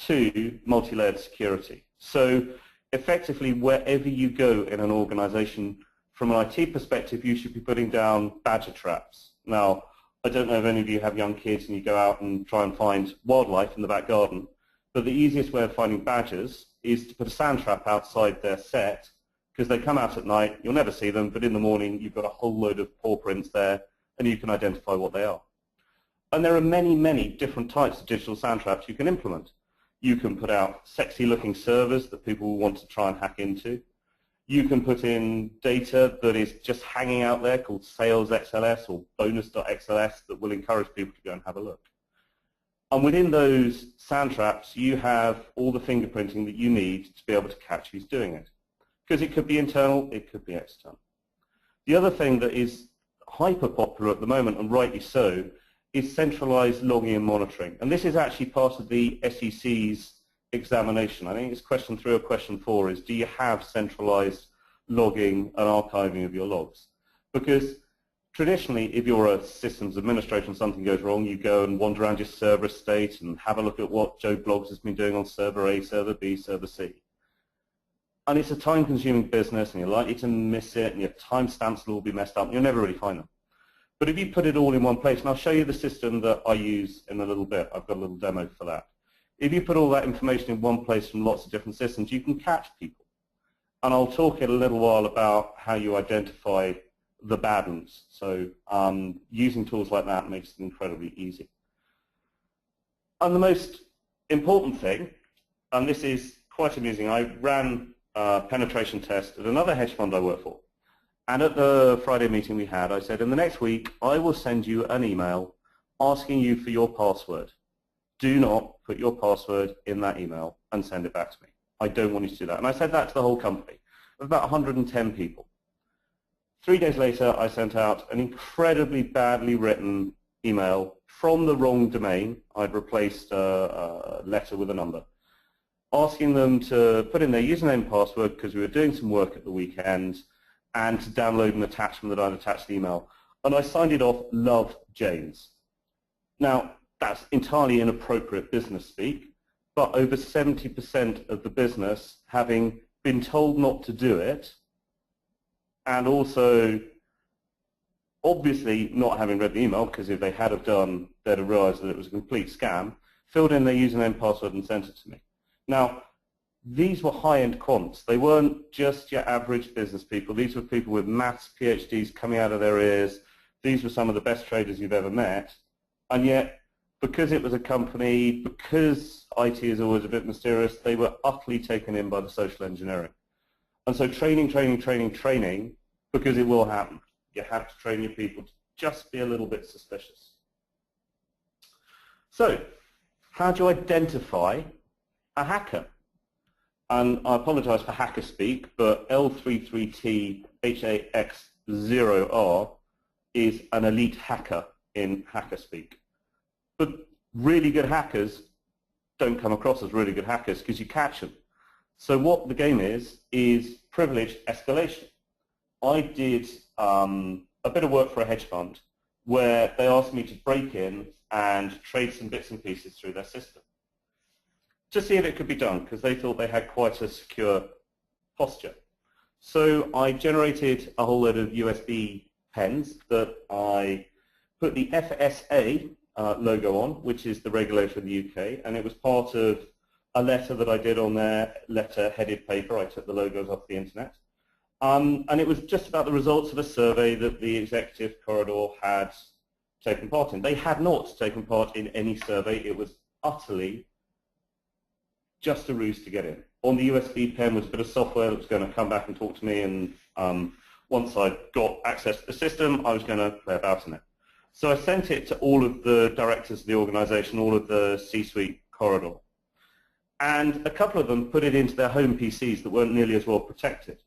to multi-layered security. So effectively, wherever you go in an organization, from an IT perspective, you should be putting down badger traps. Now, I don't know if any of you have young kids and you go out and try and find wildlife in the back garden, but the easiest way of finding badgers is to put a sand trap outside their set, because they come out at night, you'll never see them, but in the morning you've got a whole load of paw prints there, and you can identify what they are. And there are many, many different types of digital sand traps you can implement. You can put out sexy-looking servers that people will want to try and hack into. You can put in data that is just hanging out there called sales XLS or bonus.xls that will encourage people to go and have a look. And within those sand traps, you have all the fingerprinting that you need to be able to catch who's doing it. Because it could be internal, it could be external. The other thing that is hyper popular at the moment, and rightly so, is centralized logging and monitoring. And this is actually part of the SEC's examination. I think it's question 3 or question 4 is, do you have centralized logging and archiving of your logs? Because traditionally, if you're a systems administrator and something goes wrong, you go and wander around your server estate and have a look at what Joe Bloggs has been doing on server A, server B, server C. And it's a time-consuming business, and you're likely to miss it, and your timestamps will all be messed up, and you'll never really find them. But if you put it all in one place, and I'll show you the system that I use in a little bit, I've got a little demo for that. If you put all that information in one place from lots of different systems, you can catch people. And I'll talk in a little while about how you identify the bad ones. So using tools like that makes it incredibly easy. And the most important thing, and this is quite amusing, I ran a penetration test at another hedge fund I work for. And at the Friday meeting we had, I said, in the next week, I will send you an email asking you for your password. Do not put your password in that email and send it back to me. I don't want you to do that. And I said that to the whole company, about 110 people. 3 days later, I sent out an incredibly badly written email from the wrong domain. I'd replaced a letter with a number, asking them to put in their username and password because we were doing some work at the weekend, and to download an attachment that I'd attached to the email. And I signed it off, Love James. Now, that's entirely inappropriate business speak, but over 70% of the business, having been told not to do it, and also obviously not having read the email, because if they had have done, they'd have realized that it was a complete scam, filled in their username and password and sent it to me. Now, these were high-end quants. They weren't just your average business people. These were people with maths PhDs coming out of their ears. These were some of the best traders you've ever met. And yet, because it was a company, because IT is always a bit mysterious, they were utterly taken in by the social engineering. And so training, because it will happen. You have to train your people to just be a little bit suspicious. So, how do you identify a hacker? And I apologize for hacker speak, but L33THAX0R is an elite hacker in hacker speak. But really good hackers don't come across as really good hackers because you catch them. So what the game is privilege escalation. I did a bit of work for a hedge fund where they asked me to break in and trade some bits and pieces through their system to see if it could be done, because they thought they had quite a secure posture. So I generated a whole load of USB pens that I put the FSA logo on, which is the regulator in the UK, and it was part of a letter that I did on their letter-headed paper. I took the logos off the internet. And it was just about the results of a survey that the executive corridor had taken part in. They had not taken part in any survey. It was utterly just a ruse to get in. On the USB pen was a bit of software that was going to come back and talk to me, and once I got access to the system, I was going to play about in it. So I sent it to all of the directors of the organization, all of the C-suite corridor. And a couple of them put it into their home PCs that weren't nearly as well protected.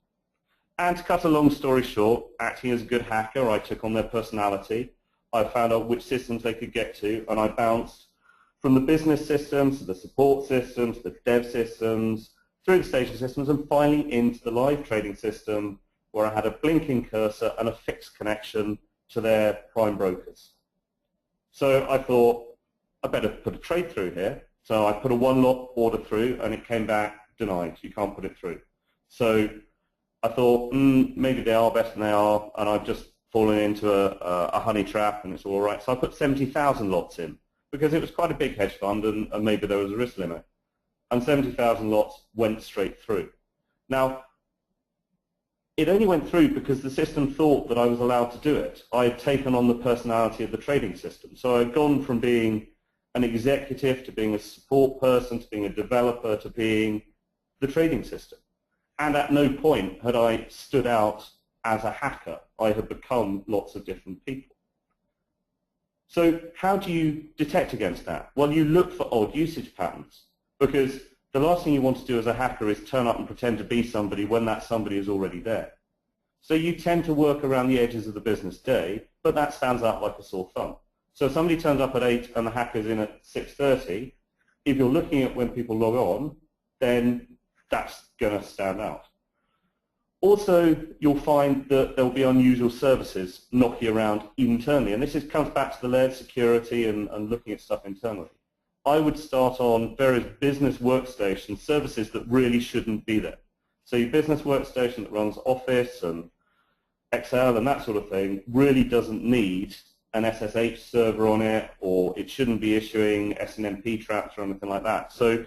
And to cut a long story short, acting as a good hacker, I took on their personality. I found out which systems they could get to, and I bounced from the business systems to the support systems, the dev systems, through the station systems, and finally into the live trading system, where I had a blinking cursor and a fixed connection to their prime brokers. So I thought, I better put a trade through here So I put a one-lot order through, and it came back denied. You can't put it through. So I thought, maybe they are better than they are, and I've just fallen into a honey trap, and it's all right. So I put 70,000 lots in, because it was quite a big hedge fund, and maybe there was a risk limit. And 70,000 lots went straight through. Now, it only went through because the system thought that I was allowed to do it. I had taken on the personality of the trading system. So I had gone from being an executive to being a support person to being a developer to being the trading system. And at no point had I stood out as a hacker. I had become lots of different people. So how do you detect against that? Well, you look for odd usage patterns, because the last thing you want to do as a hacker is turn up and pretend to be somebody when that somebody is already there. So you tend to work around the edges of the business day, but that stands out like a sore thumb. So if somebody turns up at 8 and the hacker's in at 6:30, if you're looking at when people log on, then that's going to stand out. Also, you'll find that there'll be unusual services knocking around internally, and this comes back to the layered security and looking at stuff internally. I would start on various business workstation services that really shouldn't be there. So your business workstation that runs Office and Excel and that sort of thing really doesn't need an SSH server on it, or it shouldn't be issuing SNMP traps or anything like that. So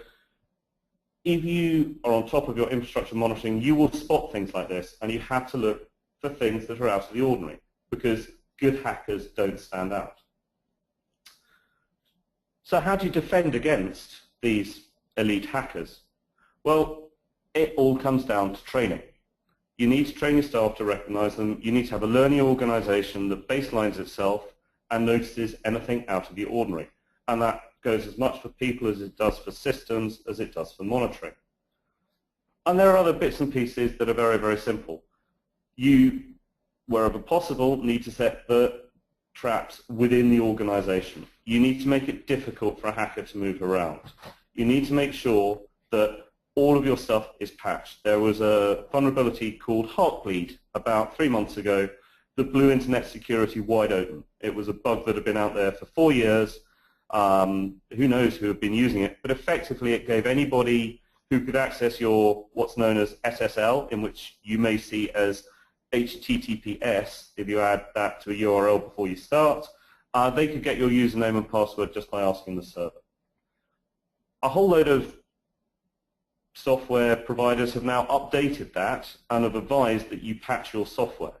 if you are on top of your infrastructure monitoring, you will spot things like this, and you have to look for things that are out of the ordinary, because good hackers don't stand out. So how do you defend against these elite hackers? Well, it all comes down to training. You need to train your staff to recognize them. You need to have a learning organization that baselines itself and notices anything out of the ordinary. And that goes as much for people as it does for systems, as it does for monitoring. And there are other bits and pieces that are very, very simple. You, wherever possible, need to set the traps within the organization. You need to make it difficult for a hacker to move around. You need to make sure that all of your stuff is patched. There was a vulnerability called Heartbleed about 3 months ago that blew internet security wide open. It was a bug that had been out there for 4 years. Who knows who had been using it, but effectively it gave anybody who could access your what's known as SSL, in which you may see as HTTPS, if you add that to a URL before you start, they could get your username and password just by asking the server. A whole load of software providers have now updated that and have advised that you patch your software.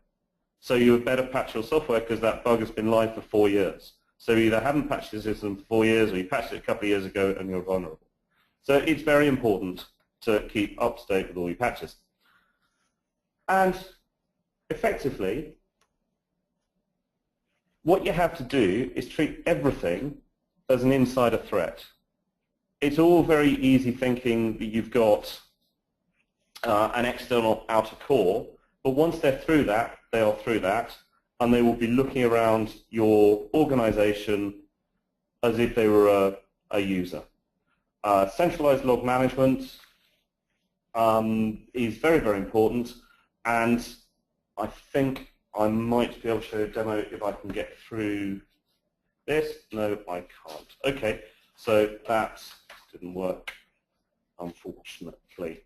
So you had better patch your software because that bug has been live for 4 years. So you either haven't patched your system for 4 years, or you patched it a couple of years ago and you're vulnerable. So it's very important to keep up to date with all your patches. And effectively, what you have to do is treat everything as an insider threat. It's all very easy thinking that you've got an external outer core, but once they're through that, they are through that, and they will be looking around your organization as if they were a user. Centralized log management is very, very important, and I think I might be able to show a demo if I can get through this. No, I can't. Okay, so that didn't work, unfortunately.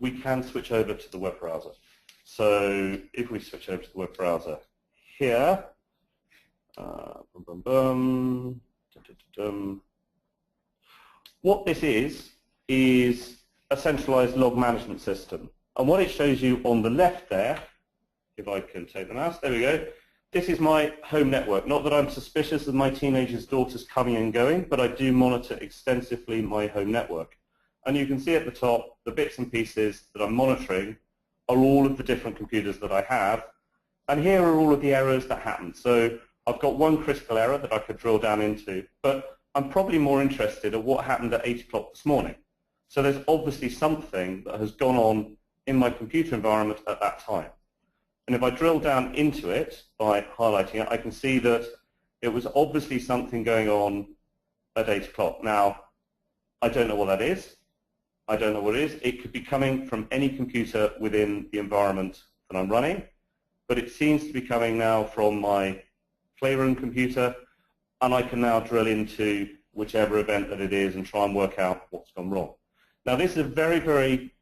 We can switch over to the web browser. So if we switch over to the web browser here, what this is a centralized log management system. And what it shows you on the left there, if I can take the mouse, there we go. This is my home network. Not that I'm suspicious of my teenager's daughters coming and going, but I do monitor extensively my home network. And you can see at the top, the bits and pieces that I'm monitoring are all of the different computers that I have. And here are all of the errors that happen. So I've got one critical error that I could drill down into, but I'm probably more interested in what happened at 8 o'clock this morning. So there's obviously something that has gone on in my computer environment at that time. And if I drill down into it by highlighting it, I can see that it was obviously something going on at 8 o'clock. Now, I don't know what that is. I don't know what it is. It could be coming from any computer within the environment that I'm running, but it seems to be coming now from my playroom computer. and I can now drill into whichever event that it is and try and work out what's gone wrong. Now this is a very, very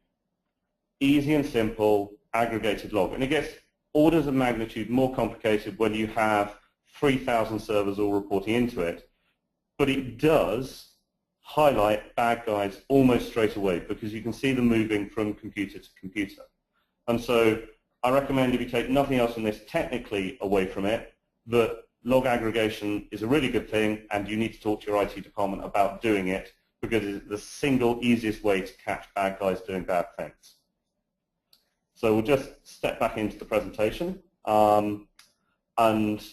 easy and simple aggregated log, and it gets orders of magnitude more complicated when you have 3,000 servers all reporting into it, but it does highlight bad guys almost straight away because you can see them moving from computer to computer. And so I recommend, if you take nothing else from this technically away from it, that log aggregation is a really good thing, and you need to talk to your IT department about doing it because it's the single easiest way to catch bad guys doing bad things. So we'll just step back into the presentation, and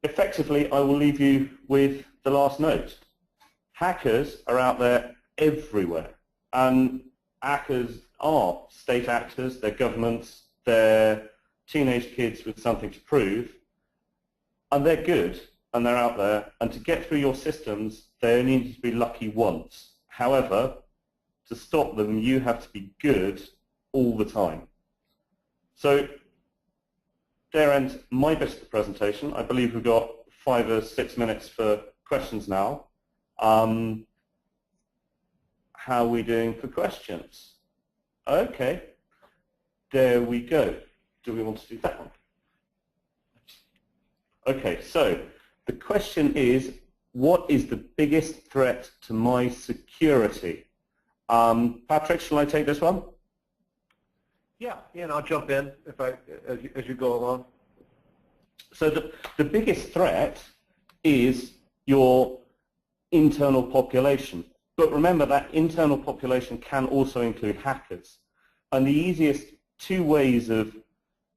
effectively I will leave you with the last note. Hackers are out there everywhere, and hackers are state actors, they're governments, they're teenage kids with something to prove, and they're good, and they're out there, and to get through your systems, they only need to be lucky once. However, to stop them, you have to be good all the time. So there ends my bit of the presentation. I believe we've got 5 or 6 minutes for questions now. How are we doing for questions? Okay, there we go. Do we want to do that one? Okay, so the question is, what is the biggest threat to my security? Patrick, shall I take this one? Yeah, and I'll jump in as you go along. So the biggest threat is your internal population. But remember, that internal population can also include hackers. And the easiest 2 ways of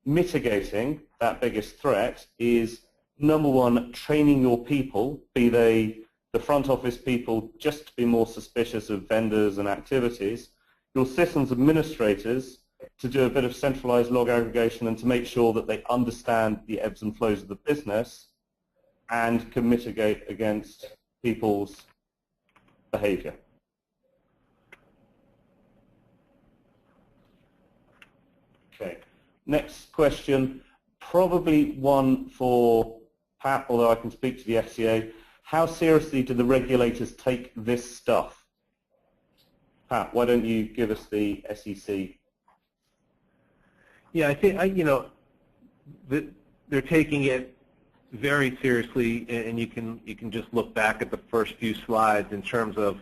mitigating that biggest threat is, number 1, training your people, be they the front office people, just to be more suspicious of vendors and activities, your systems administrators to do a bit of centralized log aggregation and to make sure that they understand the ebbs and flows of the business and can mitigate against people's behavior. Okay, next question, probably one for Pat, although I can speak to the FCA. How seriously do the regulators take this stuff? Pat, why don't you give us the SEC? Yeah, I think they're taking it very seriously, and you can just look back at the first few slides in terms of,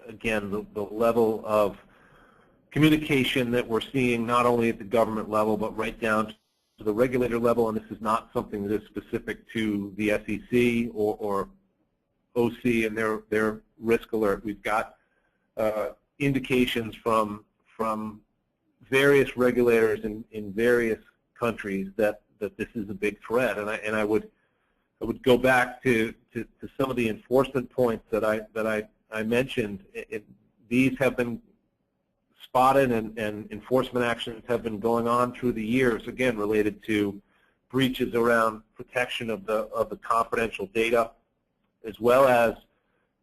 again, the level of communication that we're seeing not only at the government level but right down to the regulator level. And this is not something that is specific to the SEC or OC and their risk alert. We've got indications from various regulators in various countries that this is a big threat, and I would go back to some of the enforcement points that I mentioned. These have been spotted, and enforcement actions have been going on through the years, again related to breaches around protection of the confidential data, as well as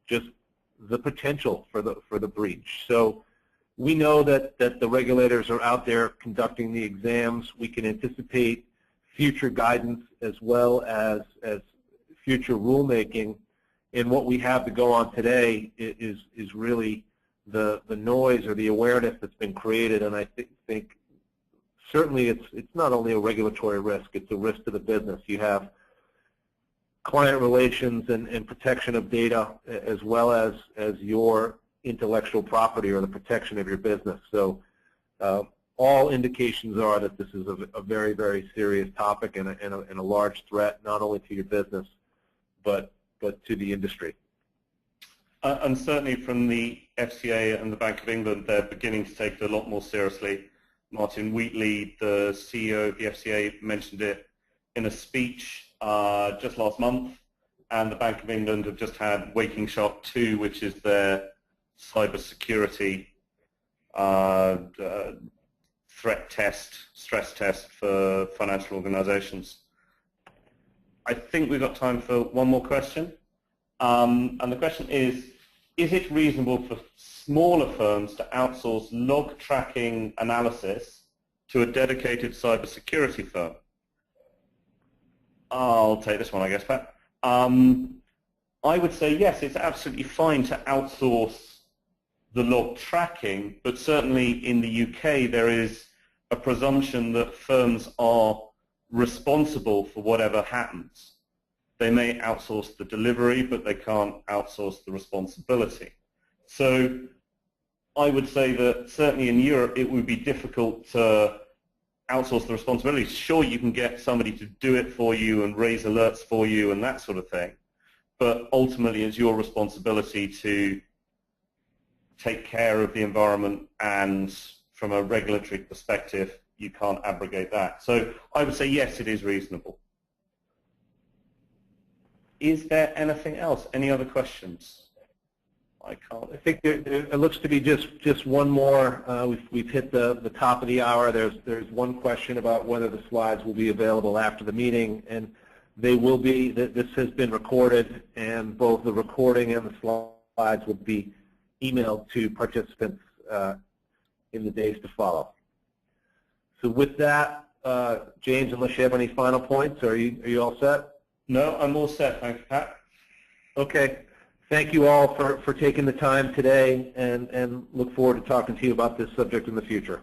just the potential for the breach. So we know that the regulators are out there conducting the exams. We can anticipate future guidance as well as future rulemaking. And what we have to go on today is really the noise or the awareness that's been created. And I think certainly it's not only a regulatory risk, it's a risk to the business. You have client relations and protection of data as well as your intellectual property or the protection of your business. So all indications are that this is a very, very serious topic and a large threat, not only to your business, but to the industry. And certainly from the FCA and the Bank of England, they're beginning to take it a lot more seriously. Martin Wheatley, the CEO of the FCA, mentioned it in a speech just last month, and the Bank of England have just had Waking Shark 2, which is their cybersecurity threat test, stress test for financial organizations. I think we've got time for one more question. And the question is it reasonable for smaller firms to outsource log tracking analysis to a dedicated cybersecurity firm? I'll take this one, I guess, Pat. I would say yes, it's absolutely fine to outsource the log tracking, but certainly in the UK there is a presumption that firms are responsible for whatever happens. They may outsource the delivery, but they can't outsource the responsibility. So I would say that certainly in Europe it would be difficult to outsource the responsibility. Sure, you can get somebody to do it for you and raise alerts for you and that sort of thing, but ultimately it's your responsibility to take care of the environment, and from a regulatory perspective you can't abrogate that. So I would say yes, it is reasonable. Is there anything else? Any other questions? I think it looks to be just one more. We've hit the top of the hour. There's one question about whether the slides will be available after the meeting, and they will be. This has been recorded, and both the recording and the slides will be emailed to participants in the days to follow. So with that, James, unless you have any final points, are you all set? No, I'm all set. Thanks, Pat. Okay. Thank you all for taking the time today, and look forward to talking to you about this subject in the future.